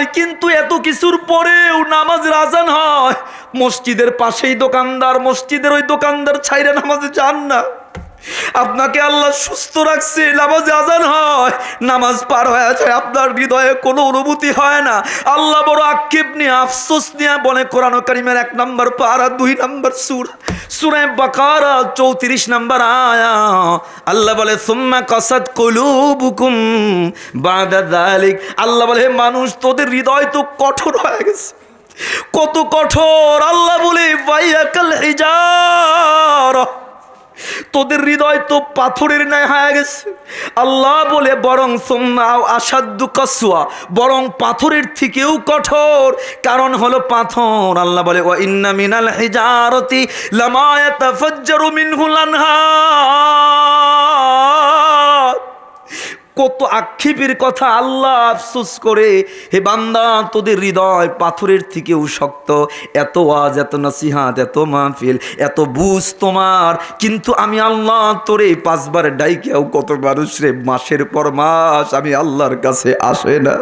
নয়, কিন্তু এত কিছুর পরেও নামাজের আজান হয়, মসজিদের পাশেই দোকানদার, মসজিদের ওই দোকানদার ছাইরা নামাজে যান না। আপনাকে আল্লাহ সুস্থ রাখছে, নামাজে আজান হয়, নামাজ পার হয়ে যায়, আপনার হৃদয়ে কোনো অনুভূতি হয় না। আল্লাহ বড় আক্ষেপ নিয়ে, আফসোস নিয়ে বলে কোরআন কারীমের 1 নম্বর পারা 2 নম্বর সূরা বাকারা 34 নম্বর আয়া, আল্লাহ বলে সুম্মা কাসাত কুলুবুকুম বাদা যালিক। আল্লাহ বলে হে মানুষ, তোদের হৃদয় তো কঠোর হয়ে গেছে। কত কঠোর! আল্লাহ বলে বাইয়াকাল হিজারা, তোদের হৃদয় তো পাথরের ন্যায় হয়ে গেছে। আল্লাহ বলে বরং আসাদ্দু কাসওয়া, বরং পাথরের থেকেও কঠোর। কারণ হলো পাথর। আল্লাহ বলে ওয়া ইন্না মিনাল হিজারতি লামা ইয়াতাফাজ্জারু মিনহুল আনহার। কত আক্ষেপের কথা! আল্লাহ আফসোস করে, হে বান্দা, তোদের হৃদয় পাথরের থেকেও শক্ত। এত ওয়াজ, এত নসিহত, এত মাহফিল, এত বুঝ তোমার, কিন্তু আমি আল্লাহ তোরে 5 বার ডাইকেও কত মানুষ রে মাসের পর মাস আমি আল্লাহর কাছে আসে না।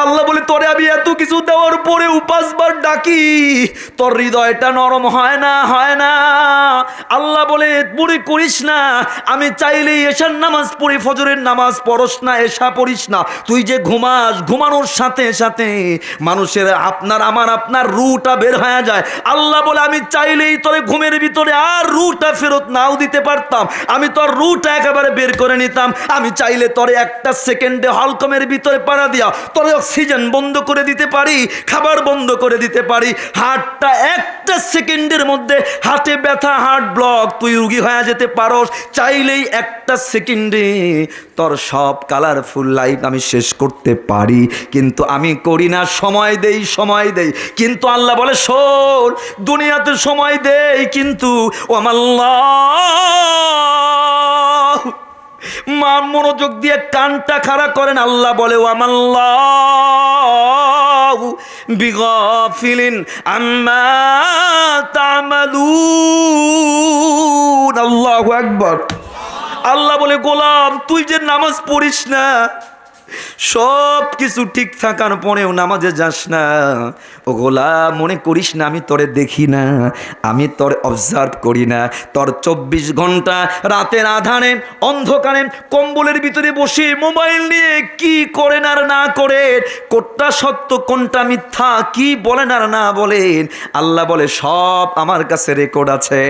আল্লাহ বলে তোরে আমি এত কিছু দেওয়ার পরেও 5 বার ডাকি, তোর হৃদয়টা নরম হয় না, হয় না। আল্লাহ বলে মনে করিস না, আমি চাইলেই এশার নামাজ পড়ি, ফজরের নামাজ পড়স না, এশা পড়িস না, তুই যে ঘুমাস, ঘুমানোর সাথে সাথে মানুষের আপনার রুটা বের হয়ে যায়। আল্লাহ বলে আমি চাইলেই তোরে ঘুমের ভিতরে আর রুটা ফেরত নাও দিতে পারতাম, আমি তোর রুটা একেবারে বের করে নিতাম। আমি চাইলে তোরে 1 সেকেন্ডে হলকমের ভিতরে পাড়া দিয়া তোরে অক্সিজেন বন্ধ করে দিতে পারি, খাবার বন্ধ করে দিতে পারি। হার্টটা 1 সেকেন্ডের মধ্যে, হার্টে ব্যথা, হার্ট ব্লক, তুই রুগী হয়ে যেতে পারস। চাইলেই 1 সেকেন্ডে তোর সব কালারফুল লাইফ আমি শেষ করতে পারি, কিন্তু আমি করি না। সময় দেই, সময় দেই, কিন্তু আল্লাহ বলে শোন, দুনিয়াতে সময় দেই, কিন্তু ওয়ামাল্লাহ, মা মনোযোগ দিয়ে কানটা খাড়া করেন। আল্লাহ বলে ওয়ামাল্লাহু বিগাফিলিন আম্মা তা'মালুন। আল্লাহু আকবার। আল্লাহ বলে গোলাম, তুই যে নামাজ পড়িস না, সব কিছু ঠিক থাকার পরেও নামাজে যাস না, ও গোলাম মনে করিস না আমি তোরে দেখি না, আমি তোর অবজার্ভ করি না। তোর 24 ঘন্টা রাতের আধারে অন্ধকারে কম্বলের ভিতরে বসে মোবাইল নিয়ে কি করেন আর না করেন, কোনটা সত্য কোনটা মিথ্যা, কি বলেন আর না বলেন, আল্লাহ বলে সব আমার কাছে রেকর্ড আছে।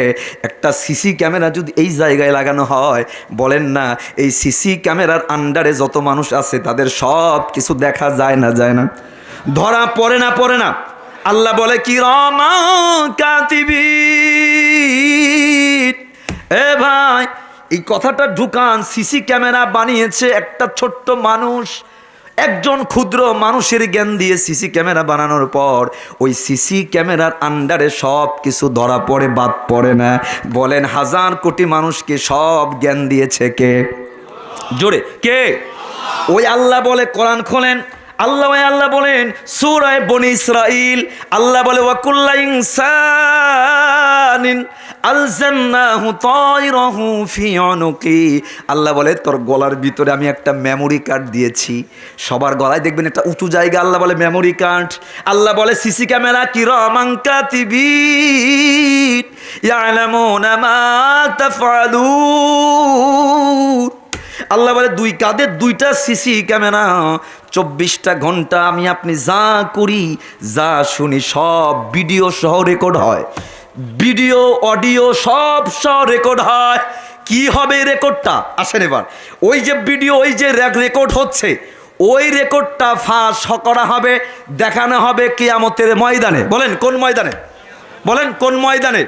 একটা সিসি ক্যামেরা যদি এই জায়গায় লাগানো হয়, বলেন না এই সিসি ক্যামেরার আন্ডারে যত মানুষ আছে তাদের সব কিছু দেখা যায় না, যায় না, ধরা পড়ে না, পড়ে না। আল্লাহ বলে কিরামান কাতিবিন। এ ভাই, এই কথাটা ঢুকান। সিসি ক্যামেরা বানিয়েছে একটা ছোট্ট মানুষ, একজন ক্ষুদ্র মানুষের জ্ঞান দিয়ে সিসি ক্যামেরা বানানোর পর ওই সিসি ক্যামেরার আন্ডারে সব কিছু ধরা পড়ে, বাদ পড়ে না। বলেন 1000 কোটি মানুষকে সব জ্ঞান দিয়েছে কে? জোরে কে? ওই আল্লাহ বলে, কোরআন খোলেন, আল্লাহ বলেন সূরা বনী ইসরাঈল, আল্লাহ বলে ওয়াকুল্লা ইনসানিন আলজামনাহু তায়রাহু ফি উনুকি। আল্লাহ বলে তোর গলার ভিতরে আমি একটা মেমোরি কার্ড দিয়েছি। সবার গলায় দেখবেন একটা উঁচু জায়গা, আল্লাহ বলে মেমোরি কার্ড। আল্লাহ বলে সিসি ক্যামেরা কিরামান কাতিবিন ইয়ালামুনা মা তাফআলুন। আল্লাহ বলে 2 কাঁধে 2টা সিসি ক্যামেরা, 24টা ঘন্টা আমি আপনি যা করি যা শুনি সব ভিডিও সহ রেকর্ড হয়, ভিডিও অডিও সব সহ রেকর্ড হয়। কি হবে রেকর্ডটা? আসেন এবার, ওই যে ভিডিও, ওই যে রেকর্ড হচ্ছে, ওই রেকর্ডটা ফাঁস করা হবে, দেখানো হবে কিয়ামতের ময়দানে। বলেন কোন ময়দানে? বলেন কোন ময়দানে?